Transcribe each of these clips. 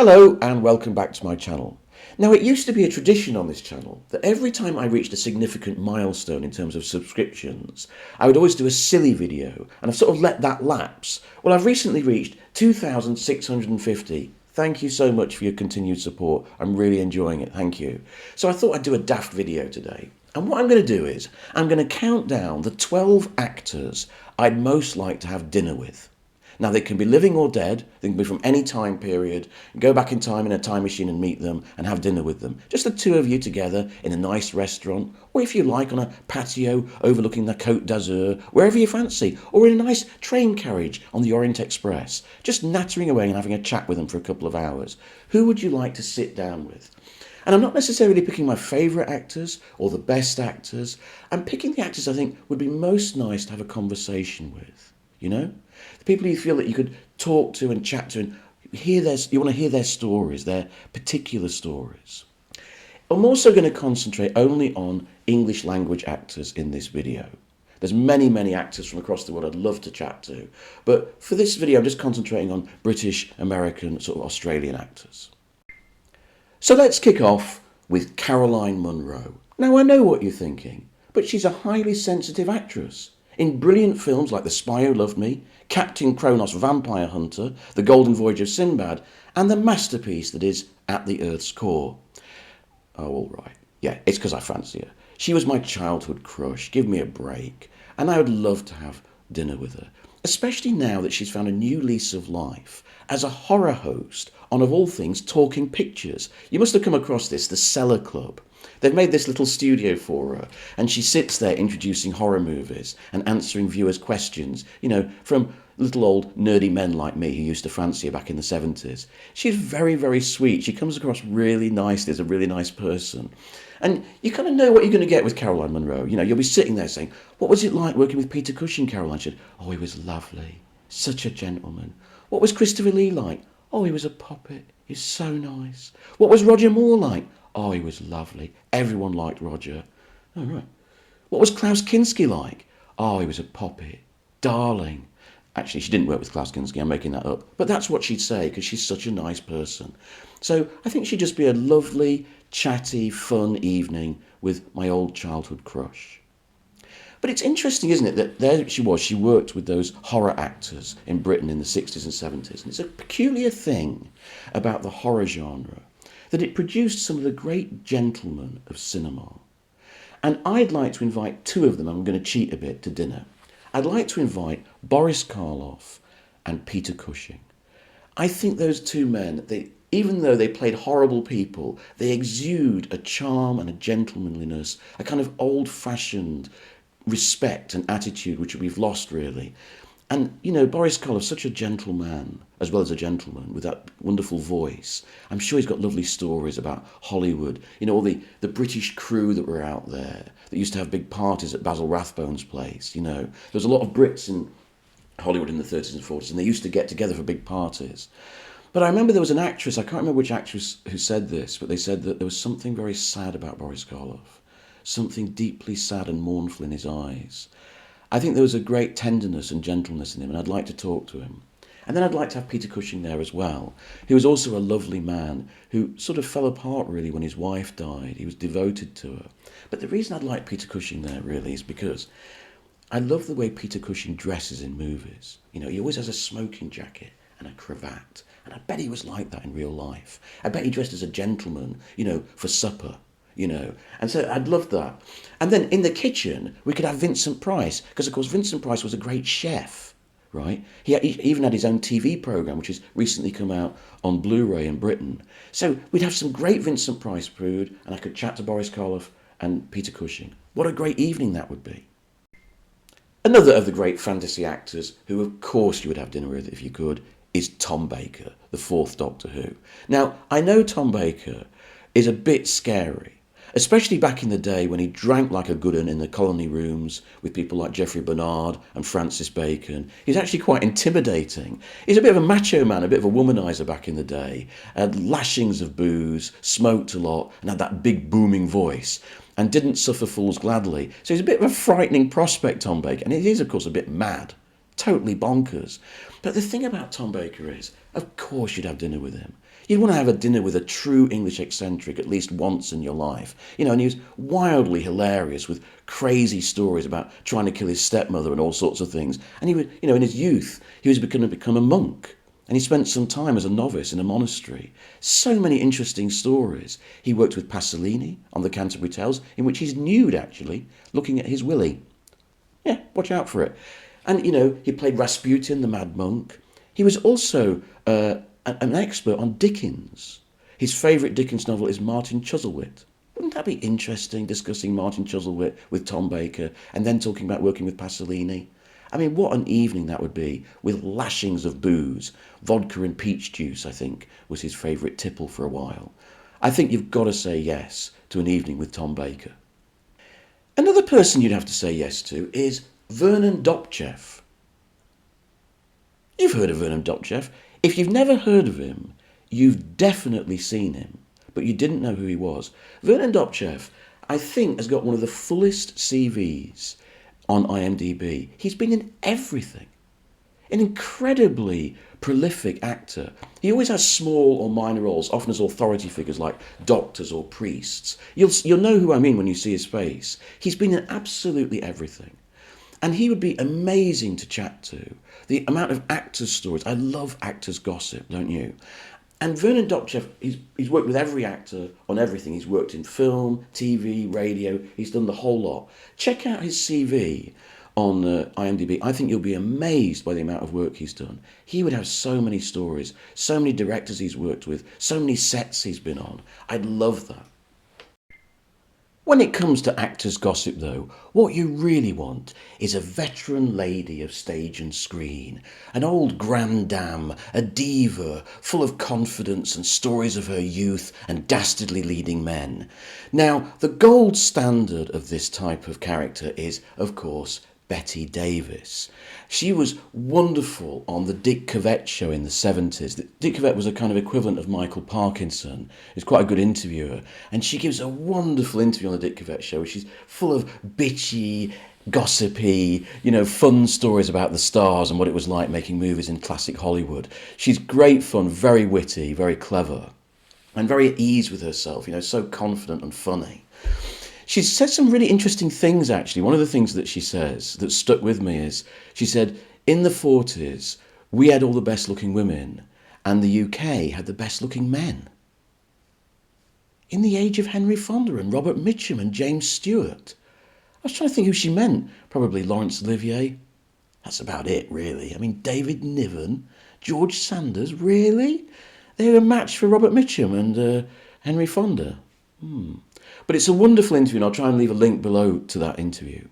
Hello and welcome back to my channel. Now, it used to be a tradition on this channel that every time I reached a significant milestone in terms of subscriptions, I would always do a silly video, and I've sort of let that lapse. Well, I've recently reached 2,650. Thank you so much for your continued support. I'm really enjoying it, thank you. So I thought I'd do a daft video today. And what I'm going to do is, I'm going to count down the 12 actors I'd most like to have dinner with. Now, they can be living or dead, they can be from any time period, go back in time in a time machine and meet them and have dinner with them. Just the two of you together in a nice restaurant, or if you like on a patio overlooking the Côte d'Azur, wherever you fancy, or in a nice train carriage on the Orient Express, just nattering away and having a chat with them for a couple of hours. Who would you like to sit down with? And I'm not necessarily picking my favourite actors or the best actors. I'm picking the actors I think would be most nice to have a conversation with, you know? The people you feel that you could talk to and chat to and you want to hear their stories, their particular stories. I'm also going to concentrate only on English language actors in this video. There's many actors from across the world I'd love to chat to, but for this video I'm just concentrating on British, American, sort of Australian actors. So let's kick off with Caroline Munro. Now, I know what you're thinking, but she's a highly sensitive actress. In brilliant films like The Spy Who Loved Me, Captain Kronos Vampire Hunter, The Golden Voyage of Sinbad, and the masterpiece that is At the Earth's Core. Oh, all right. Yeah, it's because I fancy her. She was my childhood crush. Give me a break. And I would love to have dinner with her, especially now that she's found a new lease of life as a horror host on, of all things, Talking Pictures. You must have come across this, the Cellar Club. They've made this little studio for her, and she sits there introducing horror movies and answering viewers' questions, you know, from little old nerdy men like me who used to fancy her back in the 70s. She's very sweet. She comes across really nicely as a really nice person. And you kind of know what you're going to get with Caroline Munro. You know, you'll be sitting there saying, what was it like working with Peter Cushing, Caroline? She said, oh, he was lovely. Such a gentleman. What was Christopher Lee like? Oh, he was a puppet. He's so nice. What was Roger Moore like? Oh, he was lovely. Everyone liked Roger. Oh, right. What was Klaus Kinski like? Oh, he was a poppet. Darling. Actually, she didn't work with Klaus Kinski, I'm making that up. But that's what she'd say, because she's such a nice person. So I think she'd just be a lovely, chatty, fun evening with my old childhood crush. But it's interesting, isn't it, that there she was, she worked with those horror actors in Britain in the 60s and 70s. And it's a peculiar thing about the horror genre, that it produced some of the great gentlemen of cinema. And I'd like to invite two of them, I'm going to cheat a bit, to dinner. I'd like to invite Boris Karloff and Peter Cushing. I think those two men, even though they played horrible people, they exude a charm and a gentlemanliness, a kind of old-fashioned respect and attitude which we've lost, really. And, you know, Boris Karloff, such a gentleman, as well as a gentleman, with that wonderful voice. I'm sure he's got lovely stories about Hollywood. You know, all the British crew that were out there, that used to have big parties at Basil Rathbone's place, you know. There was a lot of Brits in Hollywood in the 30s and 40s, and they used to get together for big parties. But I remember there was an actress, I can't remember which actress who said this, but they said that there was something very sad about Boris Karloff. Something deeply sad and mournful in his eyes. I think there was a great tenderness and gentleness in him, and I'd like to talk to him. And then I'd like to have Peter Cushing there as well, who was also a lovely man who sort of fell apart really when his wife died. He was devoted to her. But the reason I'd like Peter Cushing there really is because I love the way Peter Cushing dresses in movies. You know, he always has a smoking jacket and a cravat, and I bet he was like that in real life. I bet he dressed as a gentleman, you know, for supper. You know, and so I'd love that. And then in the kitchen, we could have Vincent Price, because of course Vincent Price was a great chef, right? He even had his own TV programme, which has recently come out on Blu-ray in Britain. So we'd have some great Vincent Price food, and I could chat to Boris Karloff and Peter Cushing. What a great evening that would be. Another of the great fantasy actors, who of course you would have dinner with if you could, is Tom Baker, the fourth Doctor Who. Now, I know Tom Baker is a bit scary, especially back in the day when he drank like a good un in the colony rooms with people like Geoffrey Bernard and Francis Bacon. He's actually quite intimidating. He's a bit of a macho man, a bit of a womanizer back in the day. Had lashings of booze, smoked a lot, and had that big booming voice, and didn't suffer fools gladly. So he's a bit of a frightening prospect, Tom Baker. And he is, of course, a bit mad. Totally bonkers. But the thing about Tom Baker is, of course you'd have dinner with him. You'd want to have a dinner with a true English eccentric at least once in your life. And he was wildly hilarious with crazy stories about trying to kill his stepmother and all sorts of things. And he would, in his youth, he was going to become a monk. And he spent some time as a novice in a monastery. So many interesting stories. He worked with Pasolini on the Canterbury Tales, in which he's nude, actually, looking at his willy. Yeah, watch out for it. And, he played Rasputin, the mad monk. He was also an expert on Dickens. His favourite Dickens novel is Martin Chuzzlewit. Wouldn't that be interesting, discussing Martin Chuzzlewit with Tom Baker and then talking about working with Pasolini? I mean, what an evening that would be, with lashings of booze. Vodka and peach juice, I think, was his favourite tipple for a while. I think you've got to say yes to an evening with Tom Baker. Another person you'd have to say yes to is Vernon Dopp. You've heard of Vernon Dopp. If you've never heard of him, you've definitely seen him, but you didn't know who he was. Vernon Dopp, I think, has got one of the fullest CVs on IMDb. He's been in everything. An incredibly prolific actor. He always has small or minor roles, often as authority figures like doctors or priests. You'll know who I mean when you see his face. He's been in absolutely everything. And he would be amazing to chat to. The amount of actors' stories. I love actors' gossip, don't you? And Vernon Dopp, he's worked with every actor on everything. He's worked in film, TV, radio. He's done the whole lot. Check out his CV on IMDb. I think you'll be amazed by the amount of work he's done. He would have so many stories, so many directors he's worked with, so many sets he's been on. I'd love that. When it comes to actors' gossip, though, what you really want is a veteran lady of stage and screen, an old grande dame, a diva, full of confidence and stories of her youth and dastardly leading men. Now, the gold standard of this type of character is, of course, Bette Davis. She was wonderful on the Dick Cavett show in the 70s. Dick Cavett was a kind of equivalent of Michael Parkinson. He's quite a good interviewer. And she gives a wonderful interview on the Dick Cavett show. She's full of bitchy, gossipy, fun stories about the stars and what it was like making movies in classic Hollywood. She's great fun, very witty, very clever, and very at ease with herself, so confident and funny. She's said some really interesting things, actually. One of the things that she says that stuck with me is, she said, in the 40s, we had all the best looking women and the UK had the best looking men. In the age of Henry Fonda and Robert Mitchum and James Stewart. I was trying to think who she meant. Probably Laurence Olivier. That's about it, really. I mean, David Niven, George Sanders, really? They were a match for Robert Mitchum and Henry Fonda. But it's a wonderful interview, and I'll try and leave a link below to that interview.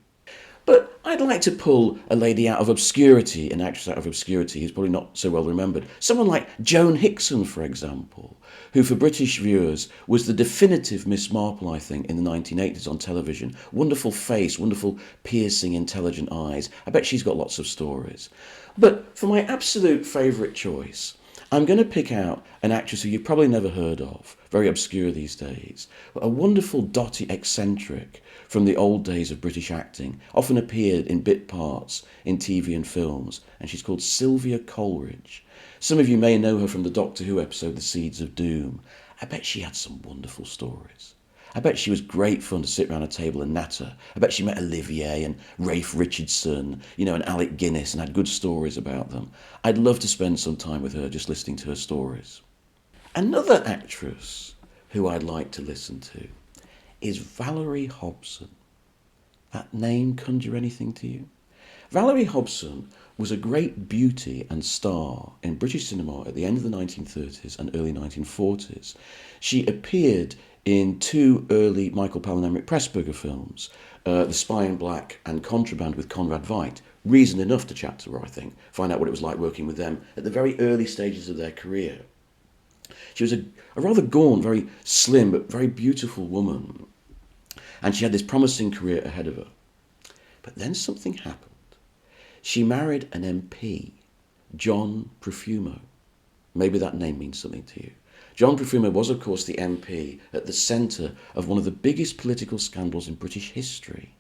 But I'd like to pull a lady out of obscurity, an actress out of obscurity who's probably not so well remembered. Someone like Joan Hickson, for example, who for British viewers was the definitive Miss Marple, I think, in the 1980s on television. Wonderful face, wonderful piercing, intelligent eyes. I bet she's got lots of stories. But for my absolute favourite choice, I'm going to pick out an actress who you've probably never heard of, very obscure these days, but a wonderful dotty eccentric from the old days of British acting, often appeared in bit parts in TV and films, and she's called Sylvia Coleridge. Some of you may know her from the Doctor Who episode The Seeds of Doom. I bet she had some wonderful stories. I bet she was great fun to sit around a table and natter. I bet she met Olivier and Rafe Richardson, and Alec Guinness, and had good stories about them. I'd love to spend some time with her just listening to her stories. Another actress who I'd like to listen to is Valerie Hobson. That name conjure anything to you? Valerie Hobson was a great beauty and star in British cinema at the end of the 1930s and early 1940s. She appeared in two early Michael Palin and Emmerich Pressburger films, The Spy in Black and Contraband with Conrad Veidt. Reason enough to chat to her, I think, find out what it was like working with them at the very early stages of their career. She was a rather gaunt, very slim, but very beautiful woman. And she had this promising career ahead of her. But then something happened. She married an MP, John Profumo. Maybe that name means something to you. John Profumo was, of course, the MP at the centre of one of the biggest political scandals in British history.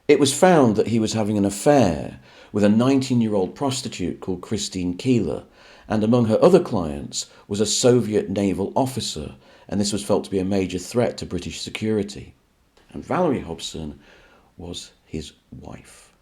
It was found that he was having an affair with a 19-year-old prostitute called Christine Keeler, and among her other clients was a Soviet naval officer, and this was felt to be a major threat to British security. And Valerie Hobson was his wife.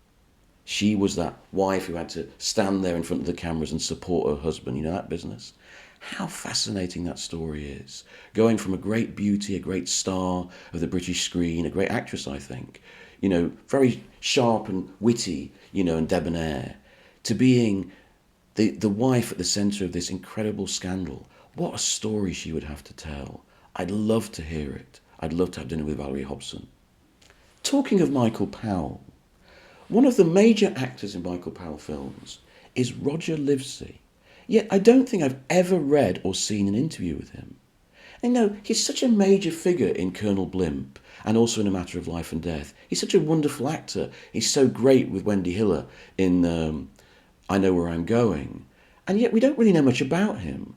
She was that wife who had to stand there in front of the cameras and support her husband. You know that business? How fascinating that story is. Going from a great beauty, a great star of the British screen, a great actress, I think, you know, very sharp and witty, you know, and debonair, to being the wife at the centre of this incredible scandal. What a story she would have to tell. I'd love to hear it. I'd love to have dinner with Valerie Hobson. Talking of Michael Powell, one of the major actors in Michael Powell films is Roger Livesey. Yet I don't think I've ever read or seen an interview with him. And no, he's such a major figure in Colonel Blimp and also in A Matter of Life and Death. He's such a wonderful actor. He's so great with Wendy Hiller in I Know Where I'm Going. And yet we don't really know much about him.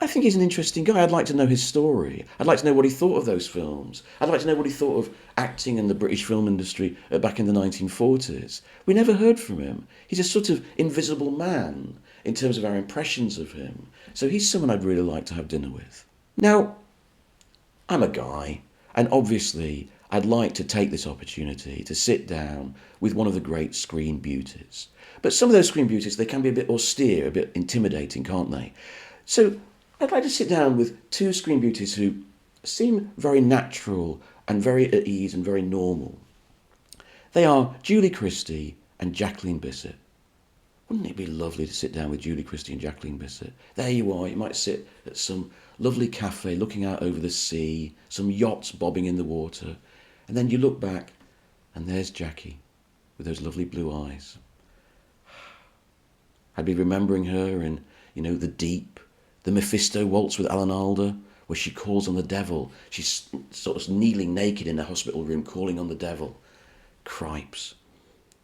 I think he's an interesting guy. I'd like to know his story. I'd like to know what he thought of those films. I'd like to know what he thought of acting in the British film industry back in the 1940s. We never heard from him. He's a sort of invisible man in terms of our impressions of him. So he's someone I'd really like to have dinner with. Now, I'm a guy, and obviously I'd like to take this opportunity to sit down with one of the great screen beauties. But some of those screen beauties, they can be a bit austere, a bit intimidating, can't they? So I'd like to sit down with two screen beauties who seem very natural and very at ease and very normal. They are Julie Christie and Jacqueline Bisset. Wouldn't it be lovely to sit down with Julie Christie and Jacqueline Bisset? There you are, you might sit at some lovely cafe looking out over the sea, some yachts bobbing in the water, and then you look back and there's Jackie with those lovely blue eyes. I'd be remembering her in, you know, The Deep, the Mephisto waltz with Alan Alda, where she calls on the devil. She's sort of kneeling naked in a hospital room, calling on the devil. Cripes.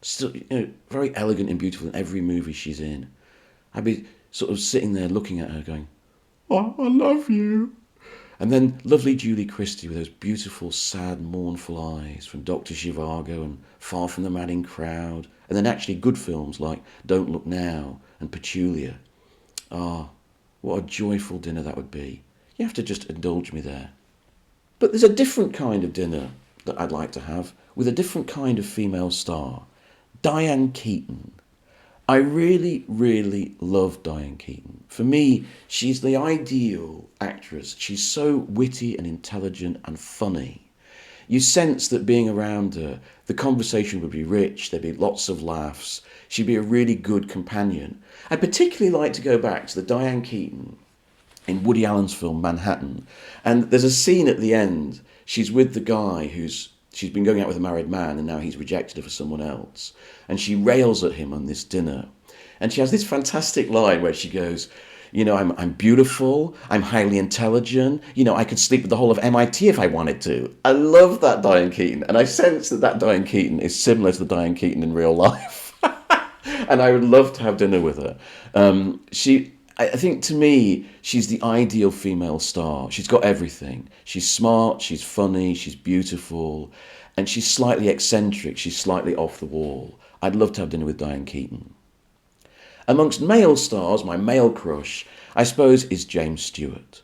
Still, you know, very elegant and beautiful in every movie she's in. I'd be sort of sitting there looking at her going, "Oh, I love you." And then lovely Julie Christie with those beautiful, sad, mournful eyes from Dr. Zhivago and Far From the Madding Crowd. And then actually good films like Don't Look Now and Petulia. Ah, what a joyful dinner that would be. You have to just indulge me there. But there's a different kind of dinner that I'd like to have with a different kind of female star. Diane Keaton. I really, really love Diane Keaton. For me, she's the ideal actress. She's so witty and intelligent and funny. You sense that being around her, the conversation would be rich, there'd be lots of laughs. She'd be a really good companion. I particularly like to go back to the Diane Keaton in Woody Allen's film Manhattan. And there's a scene at the end. She's with the guy she's been going out with a married man and now he's rejected her for someone else. And she rails at him on this dinner. And she has this fantastic line where she goes, you know, I'm beautiful, I'm highly intelligent, you know, I could sleep with the whole of MIT if I wanted to. I love that Diane Keaton. And I sense that Diane Keaton is similar to the Diane Keaton in real life. And I would love to have dinner with her. I think to me, she's the ideal female star. She's got everything. She's smart, she's funny, she's beautiful, and she's slightly eccentric, she's slightly off the wall. I'd love to have dinner with Diane Keaton. Amongst male stars, my male crush, I suppose, is James Stewart.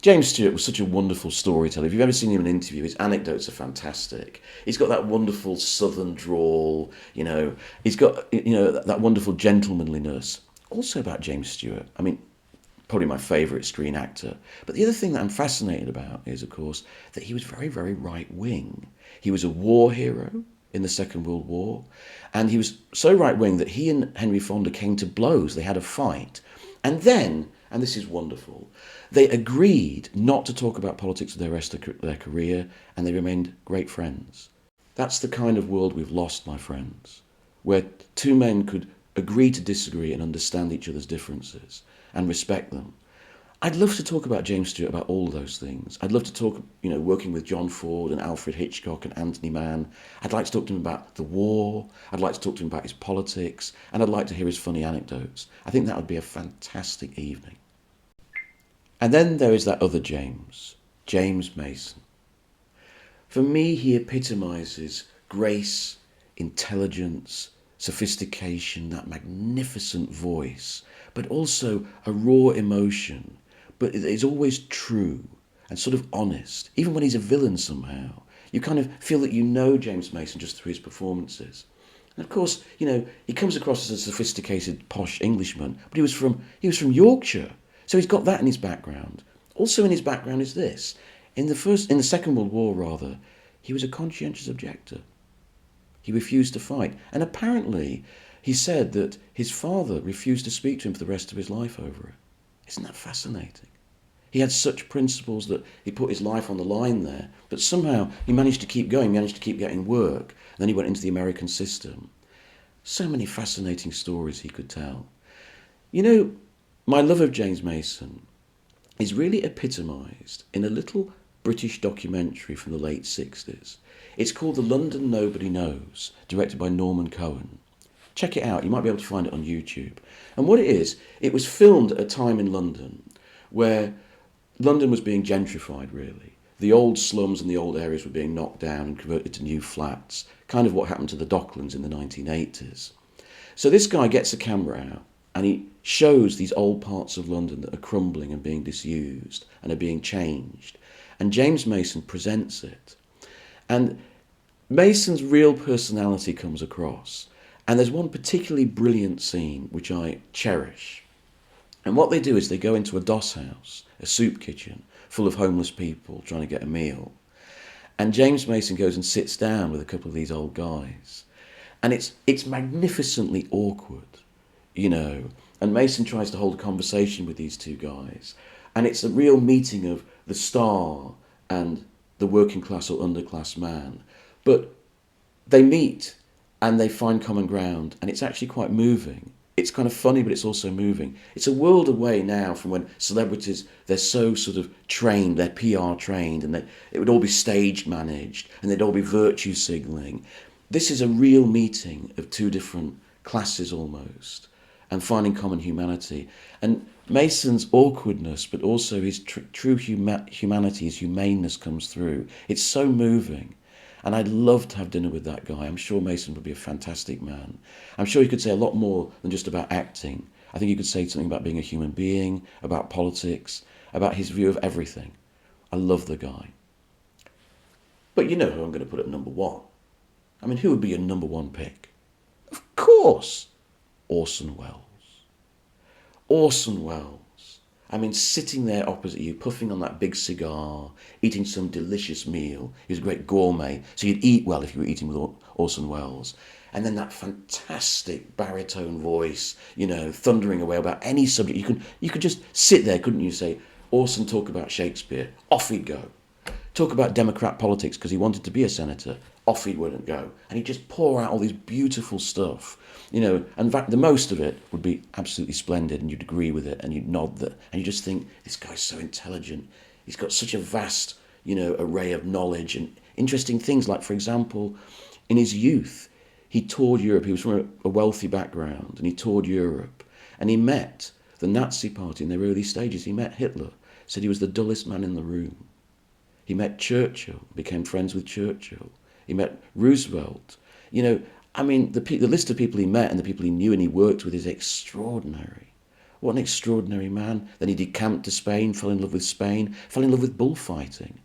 James Stewart was such a wonderful storyteller. If you've ever seen him in an interview, his anecdotes are fantastic. He's got that wonderful southern drawl, you know. He's got, you know, that wonderful gentlemanliness. Also about James Stewart, I mean, probably my favourite screen actor. But the other thing that I'm fascinated about is, of course, that he was very, very right-wing. He was a war hero in the Second World War, and he was so right-wing that he and Henry Fonda came to blows. They had a fight. And then, and this is wonderful, they agreed not to talk about politics for the rest of their career, and they remained great friends. That's the kind of world we've lost, my friends, where two men could agree to disagree and understand each other's differences and respect them. I'd love to talk about James Stewart, about all those things. I'd love to talk, you know, working with John Ford and Alfred Hitchcock and Anthony Mann. I'd like to talk to him about the war. I'd like to talk to him about his politics. And I'd like to hear his funny anecdotes. I think that would be a fantastic evening. And then there is that other James, James Mason. For me, he epitomises grace intelligence, sophistication, that magnificent voice, but also a raw emotion, but it's always true and sort of honest, even when he's a villain somehow. You kind of feel that you know James Mason just through his performances. And of course, he comes across as a sophisticated, posh Englishman, but he was from Yorkshire, so he's got that in his background. Also in his background is this: in the Second World War, rather, he was a conscientious objector. He refused to fight, and apparently, he said that his father refused to speak to him for the rest of his life over it. Isn't that fascinating? He had such principles that he put his life on the line there, but somehow he managed to keep going, managed to keep getting work, and then he went into the American system. So many fascinating stories he could tell. My love of James Mason is really epitomised in a little British documentary from the late 60s. It's called The London Nobody Knows, directed by Norman Cohen. Check it out, you might be able to find it on YouTube. And what it is, it was filmed at a time in London where London was being gentrified, really. The old slums and the old areas were being knocked down and converted to new flats, kind of what happened to the Docklands in the 1980s. So this guy gets a camera out and he shows these old parts of London that are crumbling and being disused and are being changed. And James Mason presents it. And Mason's real personality comes across. And there's one particularly brilliant scene which I cherish. And what they do is they go into a doss house, a soup kitchen, full of homeless people trying to get a meal. And James Mason goes and sits down with a couple of these old guys. And it's magnificently awkward, And Mason tries to hold a conversation with these two guys. And it's a real meeting of the star and the working class or underclass man. But they meet and they find common ground, and it's actually quite moving. It's kind of funny, but it's also moving. It's a world away now from when celebrities, they're so sort of trained, they're PR trained, and it would all be stage managed, and they'd all be virtue signalling. This is a real meeting of two different classes almost, and finding common humanity. And Mason's awkwardness, but also his true humanity, his humaneness comes through. It's so moving. And I'd love to have dinner with that guy. I'm sure Mason would be a fantastic man. I'm sure he could say a lot more than just about acting. I think he could say something about being a human being, about politics, about his view of everything. I love the guy. But you know who I'm going to put at number one. I mean, who would be your number one pick? Of course, Orson Welles. Orson Welles. I mean, sitting there opposite you, puffing on that big cigar, eating some delicious meal. He was a great gourmet, so you'd eat well if you were eating with Orson Welles. And then that fantastic baritone voice, thundering away about any subject. You could just sit there, couldn't you, say, Orson talk about Shakespeare, off he'd go. Talk about Democrat politics because he wanted to be a senator, off he wouldn't go. And he'd just pour out all this beautiful stuff. And in fact, the most of it would be absolutely splendid, and you'd agree with it, and you'd nod that, and you just think, this guy's so intelligent. He's got such a vast, array of knowledge and interesting things. Like, for example, in his youth, he toured Europe. He was from a wealthy background, and he toured Europe, and he met the Nazi Party in their early stages. He met Hitler, said he was the dullest man in the room. He met Churchill, became friends with Churchill. He met Roosevelt. The list of people he met and the people he knew and he worked with is extraordinary. What an extraordinary man. Then he decamped to Spain, fell in love with Spain, fell in love with bullfighting.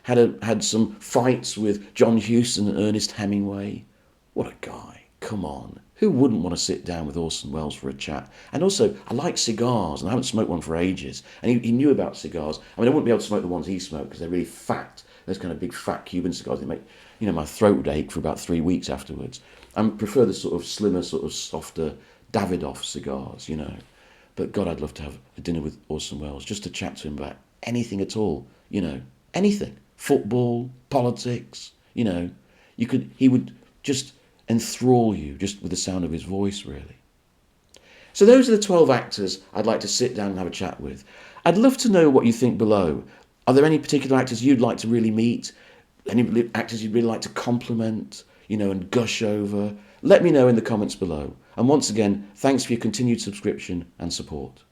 Had some fights with John Huston and Ernest Hemingway. What a guy. Come on. Who wouldn't want to sit down with Orson Welles for a chat? And also, I like cigars, and I haven't smoked one for ages. And he knew about cigars. I mean, I wouldn't be able to smoke the ones he smoked because they're really fat. Those kind of big fat Cuban cigars, they make, my throat would ache for about 3 weeks afterwards. I prefer the sort of slimmer, sort of softer Davidoff cigars, But God, I'd love to have a dinner with Orson Welles, just to chat to him about anything at all, anything. Football, politics, he would just enthrall you just with the sound of his voice, really. So those are the 12 actors I'd like to sit down and have a chat with. I'd love to know what you think below. Are there any particular actors you'd like to really meet? Any actors you'd really like to compliment, and gush over? Let me know in the comments below. And once again, thanks for your continued subscription and support.